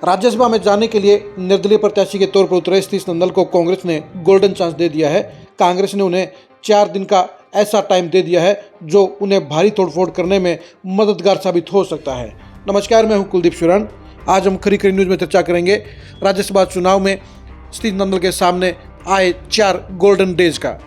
राज्यसभा में जाने के लिए निर्दलीय प्रत्याशी के तौर पर उतरे सतीश नंदल को कांग्रेस ने गोल्डन चांस दे दिया है। कांग्रेस ने उन्हें 4 दिन का ऐसा टाइम दे दिया है जो उन्हें भारी तोड़फोड़ करने में मददगार साबित हो सकता है। नमस्कार, मैं हूं कुलदीप शुरान। आज हम खरी खरी न्यूज़ में चर्चा करेंगे राज्यसभा चुनाव में सतीश नंदल के सामने आए 4 गोल्डन डेज का।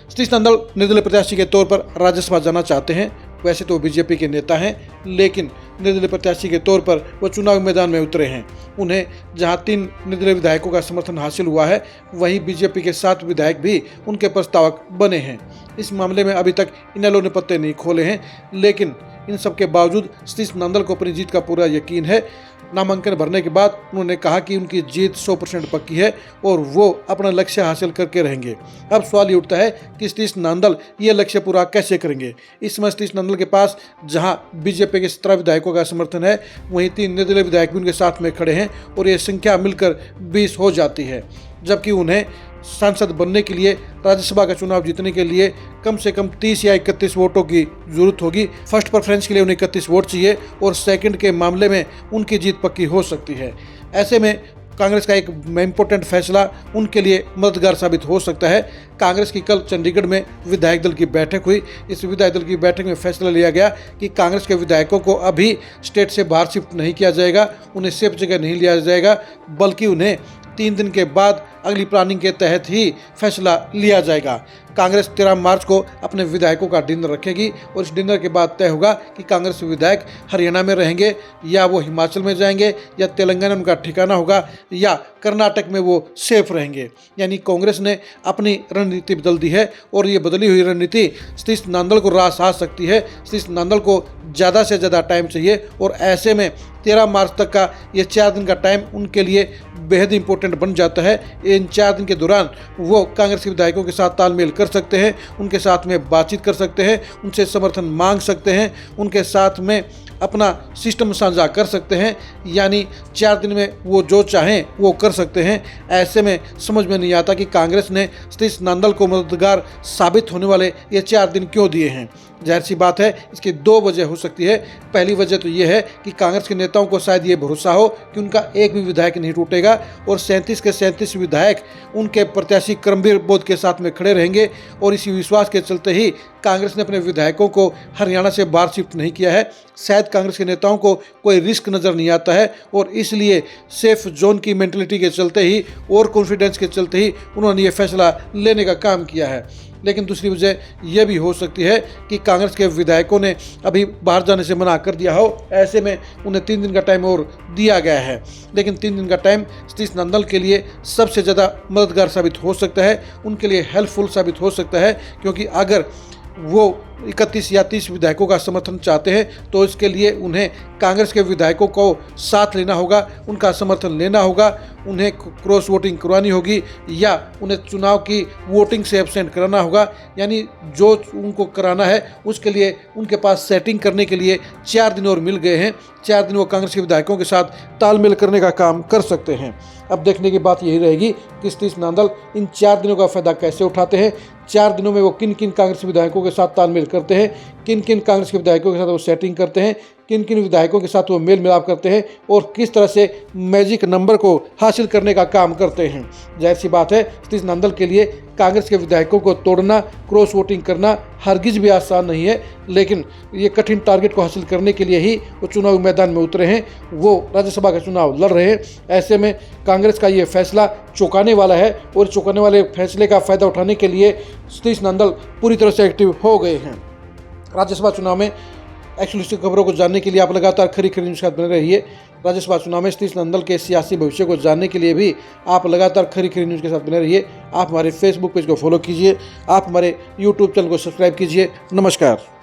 सतीश नंदल निर्दलीय प्रत्याशी के तौर पर राज्यसभा जाना चाहते हैं। वैसे तो बीजेपी के नेता हैं, लेकिन निर्दलीय प्रत्याशी के तौर पर वो चुनाव मैदान में उतरे हैं। उन्हें जहां 3 निर्दलीय विधायकों का समर्थन हासिल हुआ है, वहीं बीजेपी के 7 विधायक भी उनके प्रस्तावक बने हैं। इस मामले में अभी तक इनेलो ने पत्ते नहीं खोले हैं, लेकिन इन सब के बावजूद सतीश नंदल को अपनी जीत का पूरा यकीन है। नामांकन भरने के बाद उन्होंने कहा कि उनकी जीत 100% पक्की है और वो अपना लक्ष्य हासिल करके रहेंगे। अब सवाल ये उठता है कि सतीश नंदल ये लक्ष्य पूरा कैसे करेंगे। इस समय सतीश नंदल के पास जहां बीजेपी के 17 विधायकों का समर्थन है, वहीं 3 निर्दलीय विधायक भी उनके साथ में खड़े हैं और ये संख्या मिलकर 20 हो जाती है। जबकि उन्हें सांसद बनने के लिए, राज्यसभा का चुनाव जीतने के लिए कम से कम 30 या 31 वोटों की जरूरत होगी। फर्स्ट प्रेफरेंस के लिए उन्हें 31 वोट चाहिए और सेकंड के मामले में उनकी जीत पक्की हो सकती है। ऐसे में कांग्रेस का एक इम्पोर्टेंट फैसला उनके लिए मददगार साबित हो सकता है। कांग्रेस की कल चंडीगढ़ में विधायक दल की बैठक हुई। इस विधायक दल की बैठक में फैसला लिया गया कि कांग्रेस के विधायकों को अभी स्टेट से बाहर शिफ्ट नहीं किया जाएगा, उन्हें सेफ जगह नहीं लिया जाएगा, बल्कि उन्हें 3 दिन के बाद अगली प्लानिंग के तहत ही फैसला लिया जाएगा। कांग्रेस 13 मार्च को अपने विधायकों का डिनर रखेगी और इस डिनर के बाद तय होगा कि कांग्रेस विधायक हरियाणा में रहेंगे या वो हिमाचल में जाएंगे या तेलंगाना में उनका ठिकाना होगा या कर्नाटक में वो सेफ रहेंगे। यानी कांग्रेस ने अपनी रणनीति बदल दी है और ये बदली हुई रणनीति सतीश नंदल को रास आ सकती है। सतीश नंदल को ज़्यादा से ज़्यादा टाइम चाहिए और ऐसे में 13 मार्च तक का ये 4 दिन का टाइम उनके लिए बेहद इंपॉर्टेंट बन जाता है। इन 4 दिन के दौरान वो कांग्रेस के विधायकों के साथ तालमेल कर सकते हैं, उनके साथ में बातचीत कर सकते हैं, उनसे समर्थन मांग सकते हैं, उनके साथ में अपना सिस्टम साझा कर सकते हैं। यानी 4 दिन में वो जो चाहें वो कर सकते हैं। ऐसे में समझ में नहीं आता कि कांग्रेस ने सतीश नंदल को मददगार साबित होने वाले ये 4 दिन क्यों दिए हैं। जाहिर सी बात है, इसकी 2 वजह हो सकती है। पहली वजह तो ये है कि कांग्रेस के नेताओं को शायद ये भरोसा हो कि उनका एक भी विधायक नहीं टूटेगा और 37 के 37 विधायक उनके प्रत्याशी कर्मवीर बोध के साथ में खड़े रहेंगे। और इसी विश्वास के चलते ही कांग्रेस ने अपने विधायकों को हरियाणा से बाहर शिफ्ट नहीं किया है। शायद कांग्रेस के नेताओं को कोई रिस्क नज़र नहीं आता है और इसलिए सेफ जोन की मेंटलिटी के चलते ही और कॉन्फिडेंस के चलते ही उन्होंने ये फैसला लेने का काम किया है। लेकिन दूसरी वजह यह भी हो सकती है कि कांग्रेस के विधायकों ने अभी बाहर जाने से मना कर दिया हो। ऐसे में उन्हें 3 दिन का टाइम और दिया गया है। लेकिन 3 दिन का टाइम सतीश नंदल के लिए सबसे ज़्यादा मददगार साबित हो सकता है, उनके लिए हेल्पफुल साबित हो सकता है। क्योंकि अगर वो 31 या 30 विधायकों का समर्थन चाहते हैं तो इसके लिए उन्हें कांग्रेस के विधायकों को साथ लेना होगा, उनका समर्थन लेना होगा, उन्हें क्रॉस वोटिंग करवानी होगी या उन्हें चुनाव की वोटिंग से एब्सेंट कराना होगा। यानी जो उनको कराना है उसके लिए उनके पास सेटिंग करने के लिए 4 दिन और मिल गए हैं। 4 दिन वो कांग्रेस के विधायकों के साथ तालमेल करने का काम कर सकते हैं। अब देखने की बात यही रहेगी कि सतीश नंदल इन 4 दिनों का फायदा कैसे उठाते हैं। 4 दिनों में वो किन किन कांग्रेस विधायकों के साथ तालमेल करते हैं, किन किन कांग्रेस के विधायकों के साथ वो सेटिंग करते हैं, किन किन विधायकों के साथ वो मेल मिलाप करते हैं और किस तरह से मैजिक नंबर को हासिल करने का काम करते हैं। जाहिर सी बात है, सतीश नंदल के लिए कांग्रेस के विधायकों को तोड़ना, क्रॉस वोटिंग करना हरगिज भी आसान नहीं है। लेकिन ये कठिन टारगेट को हासिल करने के लिए ही वो चुनाव मैदान में उतरे हैं, वो राज्यसभा का चुनाव लड़ रहे हैं। ऐसे में कांग्रेस का ये फैसला चौंकाने वाला है और चौंकाने वाले फैसले का फ़ायदा उठाने के लिए सतीश नंदल पूरी तरह से एक्टिव हो गए हैं। राज्यसभा चुनाव में एक्सक्लूसिव खबरों को जानने के लिए आप लगातार खरी खरी न्यूज़ के साथ बने रहिए। राज्यसभा चुनाव में सतीश नंदल के सियासी भविष्य को जानने के लिए भी आप लगातार खरी खरी न्यूज़ के साथ बने रहिए। आप हमारे फेसबुक पेज को फॉलो कीजिए, आप हमारे यूट्यूब चैनल को सब्सक्राइब कीजिए। नमस्कार।